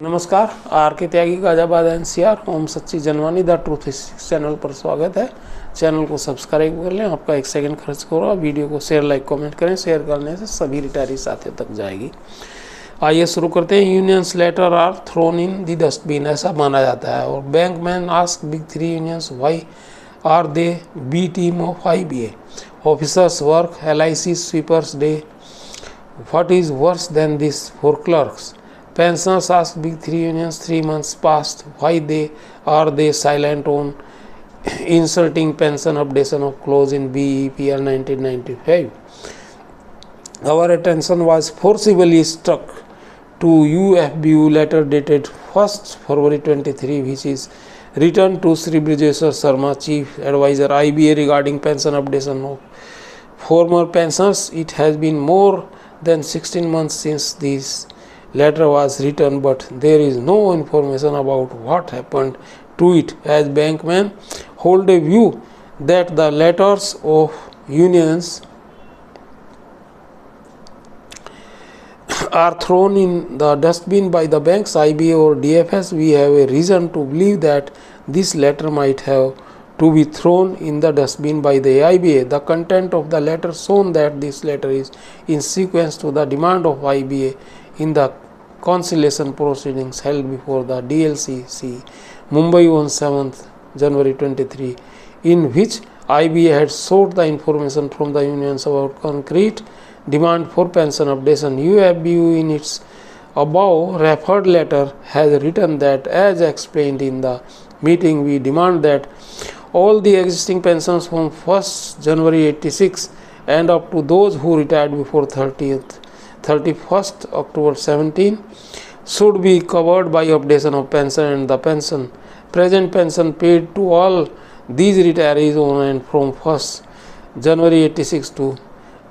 नमस्कार, आर के त्यागी गाजाबाद एनसीआर ओम सच्ची जनवानी द ट्रूथ चैनल पर स्वागत है। चैनल को सब्सक्राइब कर लें, आपका 1 सेकंड खर्च करो। वीडियो को शेयर लाइक कमेंट करें। शेयर करने से सभी रिटायरी साथियों तक जाएगी। आइए शुरू करते हैं। Unions letter are thrown in the dustbin, ऐसा माना जाता है। और bank man ask big 3 unions why are they B team of IBA officers work LIC sweepers day, what is worse than this for clerks. Pensioners ask big 3 unions 3 months past why are they silent on inserting pension updation of clause in BEPL 1995. Our attention was forcibly struck to UFBU letter dated 1st February 23, which is written to Sri Brijeshwar Sharma, Chief Advisor IBA, regarding pension updation of former pensioners. It has been more than 16 months since this letter was written, but there is no information about what happened to it, as bankmen hold a view that the letters of unions are thrown in the dustbin by the banks, IBA or DFS. We have a reason to believe that this letter might have to be thrown in the dustbin by the IBA. The content of the letter shown that this letter is in sequence to the demand of IBA in the conciliation proceedings held before the DLCC Mumbai on 7th January 23, in which IBA had sought the information from the unions about concrete demand for pension updation. UFBU in its above referred letter has written that, as explained in the meeting, we demand that all the existing pensions from 1st January 86 and up to those who retired before 31st October 17 should be covered by updation of pension, and the present pension paid to all these retirees on and from 1st January 86 to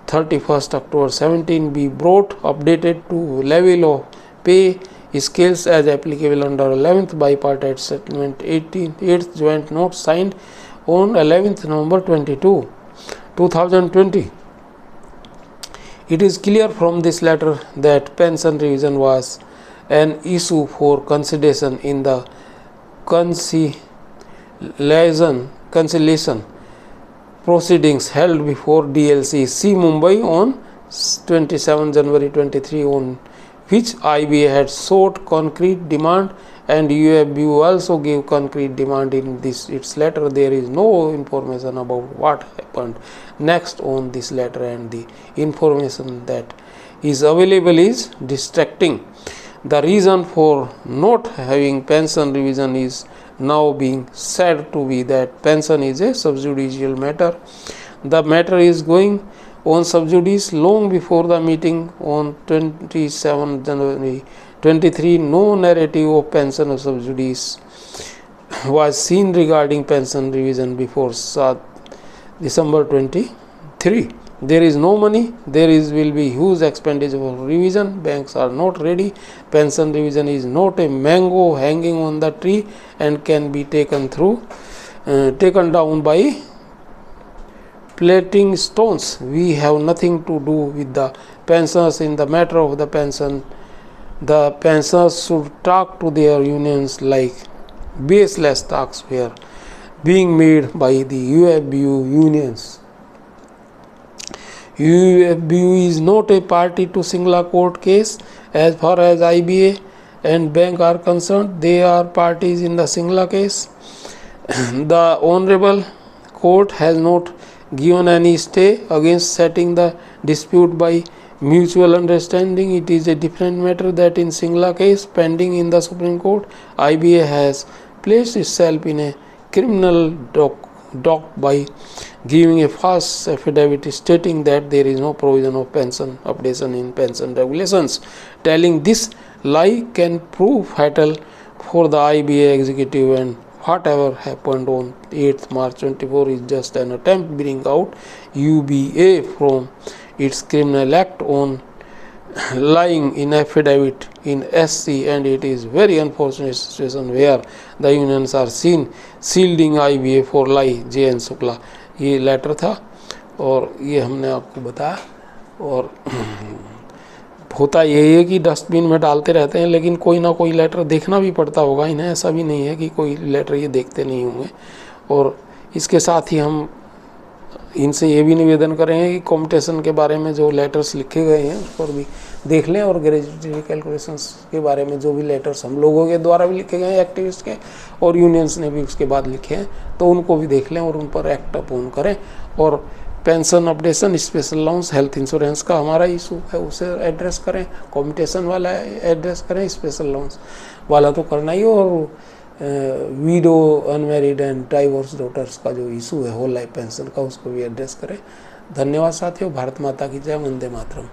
31st October 17 be brought updated to level of pay scales as applicable under 11th bipartite settlement 8th joint note signed on 11th November 2020. It is clear from this letter that pension revision was an issue for consideration in the conciliation proceedings held before DLCC Mumbai on 27 January 23, on which IBA had sought concrete demand, and UFBU also gave concrete demand in its letter. There is no information about what happened next on this letter, and the information that is available is distracting. The reason for not having pension revision is now being said to be that pension is a subjudicial matter. The matter is going on sub judice long before the meeting on 27 January 23. No narrative of pension of sub judice was seen regarding pension revision before December 23. There is no money. Will be huge expenditure for revision. Banks are not ready. Pension revision is not a mango hanging on the tree and can be taken down by plating stones. We have nothing to do with the pensioners in the matter of the pension. The pensioners should talk to their unions like baseless talks were being made by the UFBU unions. UFBU is not a party to Singla court case. As far as IBA and bank are concerned, they are parties in the Singla case. The Honorable Court has not given any stay against settling the dispute by mutual understanding. It is a different matter that in Singla case pending in the Supreme Court, IBA has placed itself in a criminal dock by giving a false affidavit stating that there is no provision of pension updation in pension regulations. Telling this lie can prove fatal for the IBA executive, and whatever happened on 8th March 24 is just an attempt to bring out UBA from its criminal act on lying in affidavit in SC, and it is very unfortunate situation where the unions are seen shielding IBA for lie. JN Shukla ये letter था और ये हमने आपको बताया। और होता यही है कि डस्टबिन में डालते रहते हैं, लेकिन कोई ना कोई लेटर देखना भी पड़ता होगा इन्हें, ऐसा भी नहीं है कि कोई लेटर ये देखते नहीं होंगे। और इसके साथ ही हम इनसे ये भी निवेदन करेंगे कि कॉम्पिटिशन के बारे में जो लेटर्स लिखे गए हैं उस पर भी देख लें, और ग्रेजुएटरी कैलकुलेशंस के बारे में जो भी लेटर्स हम लोगों के द्वारा भी लिखे गए हैं एक्टिविस्ट के, और यूनियंस ने भी उसके बाद लिखे हैं, तो उनको भी देख लें और उन पर एक्ट अपोन करें। और pension updation, special allowance, health insurance का हमारा इशू है उसे एड्रेस करें, कॉम्पिटिशन वाला एड्रेस करें, स्पेशल अलाउंस वाला तो करना ही, और widow, unmarried and divorce daughters का जो इशू है होल लाइफ पेंशन का, उसको भी एड्रेस करें। धन्यवाद साथियों। भारत माता की जय। वंदे मातरम।